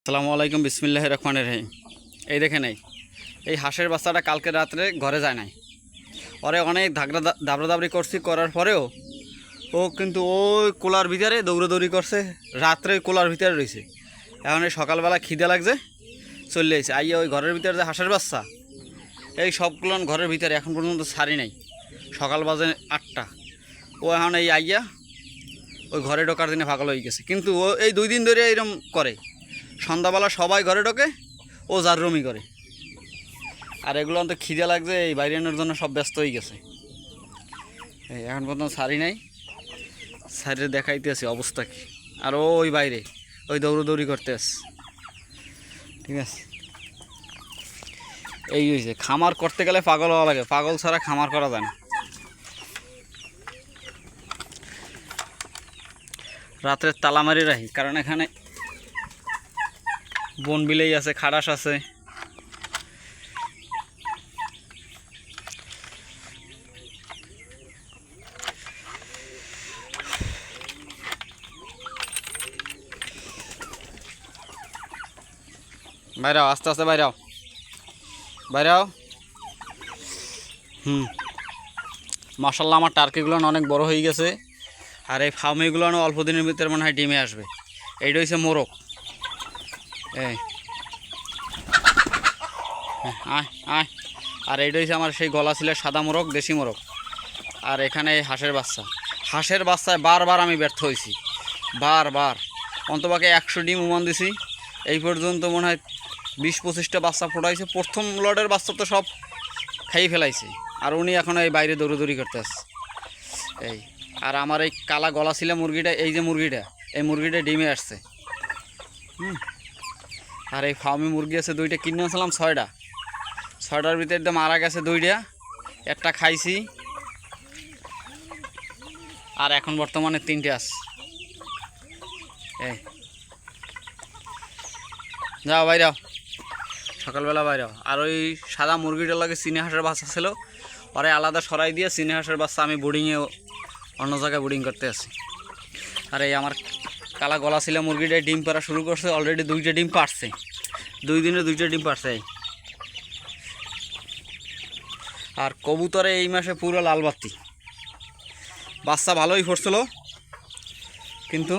আসসালামু আলাইকুম, বিসমিল্লাহির রহমানির রহিম। এই দেখেন, এই হাঁসের বাচ্চাটা কালকে রাত্রে ঘরে যায় নাই। ওরে অনেক দাবড়াদাবড়ি করছি, করার পরেও ও কিন্তু ওই কোলার ভিতরে দৌড়াদৌড়ি করছে, রাত্রে কোলার ভিতরে রয়েছে। এখন এই সকালবেলা খিদে লাগছে, চলে এসেছে আইয়া ওই ঘরের ভিতরে যে হাঁসের বাচ্চা, এই সবগুলো ঘরের ভিতরে এখন পর্যন্ত ছাড়ি নাই। সকাল বাজে 8টা, ও এখন এই আইয়া ওই ঘরে ঢোকার দিনে পাগল হয়ে গেছে। কিন্তু ও এই 2 দিন ধরে এরকম করে, সন্ধ্যাবেলা সবাই ঘরে ঢোকে, ও যার রুমি করে। আর এগুলো তো খিদে লাগছে, এই বাইরে আনার জন্য সব ব্যস্ত হয়ে গেছে। এই এখন পর্যন্ত ছাড়ি নাই, সাইডে দেখাইতে আছে অবস্থা কি। আর ও ওই বাইরে ওই দৌড়দৌড়ি করতে আস। ঠিক আছে, এই হয়েছে। খামার করতে গেলে পাগল হওয়া লাগে, পাগল ছাড়া খামার করা যায় না। রাত্রে তালা মারি রাখি, কারণ এখানে বন বিলেই আছে, খাড়াস আছে। বাইরাও, আস্তে আস্তে বাইরাও, বাইরাও। মাশাল্লাহ, আমার টার্কিগুলো অনেক বড় হয়ে গেছে। আর এই ফার্মিগুলো অল্প দিনের ভিতরে মনে হয় ডিমে আসবে। এইটা হচ্ছে মোরগ। এই আয় আয়। আর এইটা হচ্ছে আমার সেই গলা ছিল সাদা মোরগ, দেশি মোরগ। আর এখানে হাঁসের বাচ্চা। হাঁসের বাচ্চায় বারবার আমি ব্যর্থ হয়েছি, বারবার। অন্তপাকে 100 ডিম উমান দিছি, এই পর্যন্ত মনে হয় 20-25টা বাচ্চা ফোটাইছে। প্রথম লটের বাচ্চা তো সব খাইয়ে ফেলাইছে, আর উনি এখন এই বাইরে দৌড়াদৌড়ি করতে আসছে। এই আর আমার এই কালা গলা ছিল মুরগিটা, এই যে মুরগিটা, এই মুরগিটা ডিমে আসছে। আর এই ফার্মি মুরগি আছে 2টা, কিনে আনছিলাম 6টার ভিতরে একদম মারা গেছে 2টা, একটা খাইছি। আর এখন বর্তমানে 3টে আছে। এই যাও বাইরাও, সকালবেলা বাইরাও। আর ওই সাদা মুরগিটার লাগে চীনা হাঁসের বাচ্চা ছিল, ওরে আলাদা সরাই দিয়ে চীনা হাঁসের বাচ্চা আমি বোর্ডিংয়ে অন্য জায়গায় বোর্ডিং করতে আছি। আর এই আমার কালা গলা ছিল মুরগিটা ডিম পাড়া শুরু করছে, অলরেডি 2টা ডিম পারছে, 2 দিনে 2টা ডিম পারছে। আর কবুতরে এই মাসে পুরো লাল বাতি, বাচ্চা ভালোই ফুটছিল, কিন্তু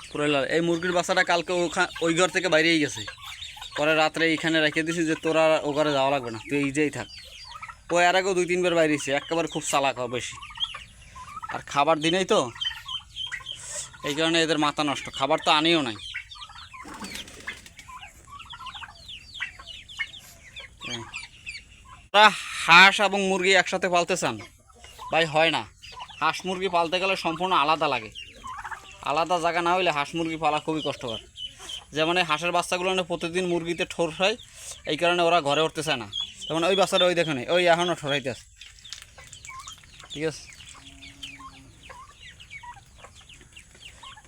পুরো লাল। এই মুরগির বাচ্চাটা কালকে ওই ঘর থেকে বাইরেই গেছে, পরে রাত্রে এইখানে রেখে দিছি যে তোরা ও ঘরে যাওয়া লাগবে না, তুই এই যেই থাক। ও এর আগেও 2-3বার বাইরেছে, একেবারে খুব চালাক হয় বেশি। আর খাবার দিনেই তো, এই কারণে এদের মাথা নষ্ট, খাবার তো আনিও নাই। ওরা হাঁস এবং মুরগি একসাথে পালতে চান ভাই, হয় না। হাঁস মুরগি পালতে গেলে সম্পূর্ণ আলাদা লাগে, আলাদা জায়গা না হইলে হাঁস মুরগি পালা খুবই কষ্টকর। যেমন এই হাঁসের বাচ্চাগুলো প্রতিদিন মুরগিতে ঠোর হয়, এই কারণে ওরা ঘরে উঠতে চায় না। যেমন ওই বাচ্চাটা ওই দেখেন, ওই এখনও ঠোরাইতে আছে। ঠিক আছে,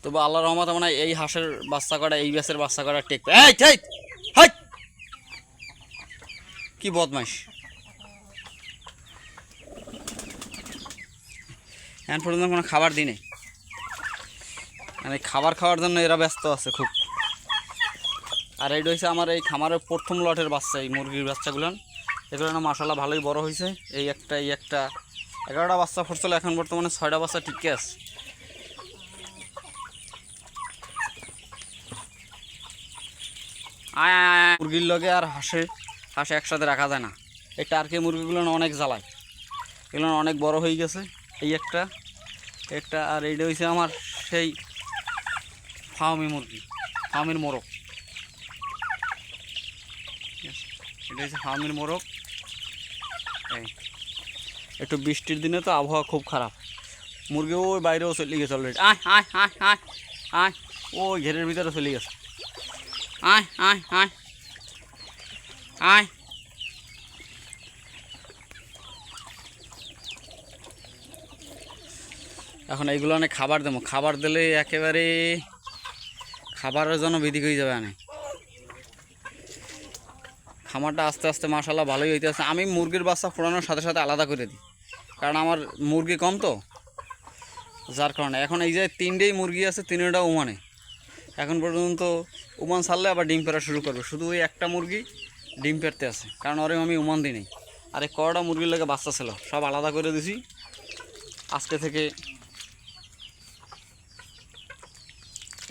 তবু আল্লাহ রহমত মানে এই হাঁসের বাচ্চা করা, এই ব্যাসের বাচ্চা করা টেকবে। এই কি বদমাইশ! এখন পর্যন্ত কোনো খাবার দিই নেই, মানে খাবার খাওয়ার জন্য এরা ব্যস্ত আছে খুব। আর এইটা হচ্ছে আমার এই খামারের প্রথম লটের বাচ্চা, এই মুরগির বাচ্চাগুলো। এগুলো না মাশাআল্লাহ ভালোই বড় হয়েছে। এই একটা 11টা বাচ্চা ফুটছিল, এখন বর্তমানে 6টা বাচ্চা টিকে আছে। মুরগির লগে আর হাঁস একসাথে রাখা যায় না। এই টার্কি মুরগিগুলো অনেক জ্বালায়, এগুলো অনেক বড় হয়ে গেছে। এই একটা, আর এইটা হচ্ছে আমার সেই ফার্মি মুরগি, ফার্মির মোরগ। এটা হচ্ছে ফার্মির মোরগ। এই একটু বৃষ্টির দিনে তো আবহাওয়া খুব খারাপ, মুরগি ওই বাইরেও চলে গেছে অলরেডি। আয় আয় আয় আয় আয়, ওই ঘেরের ভিতরে চলে গেছে। আয় আয় আয় আয়। এখন এইগুলো অনেক খাবার দেবো, খাবার দিলে একেবারে খাবারের জন্য বিধি হয়ে যাবে। আমি খামারটা আস্তে আস্তে মাশাআল্লাহ ভালোই হইতে আছে। আমি মুরগির বাচ্চা ফোটানোর সাথে সাথে আলাদা করে দিই, কারণ আমার মুরগি কম তো, যার কারণে। এখন এই যে 3টেই মুরগি আছে, 3টা উমানে, এখন পর্যন্ত উমান ছাড়লে আবার ডিম পেড়া শুরু করবে। শুধু ওই একটা মুরগি ডিম পেড়তে আছে, কারণ ওরে আমি উমান দিই নাই। আর এই কটা মুরগির লেগে বাচ্চা ছিল, সব আলাদা করে দিছি। আজকে থেকে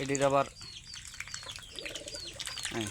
এটির আবার হ্যাঁ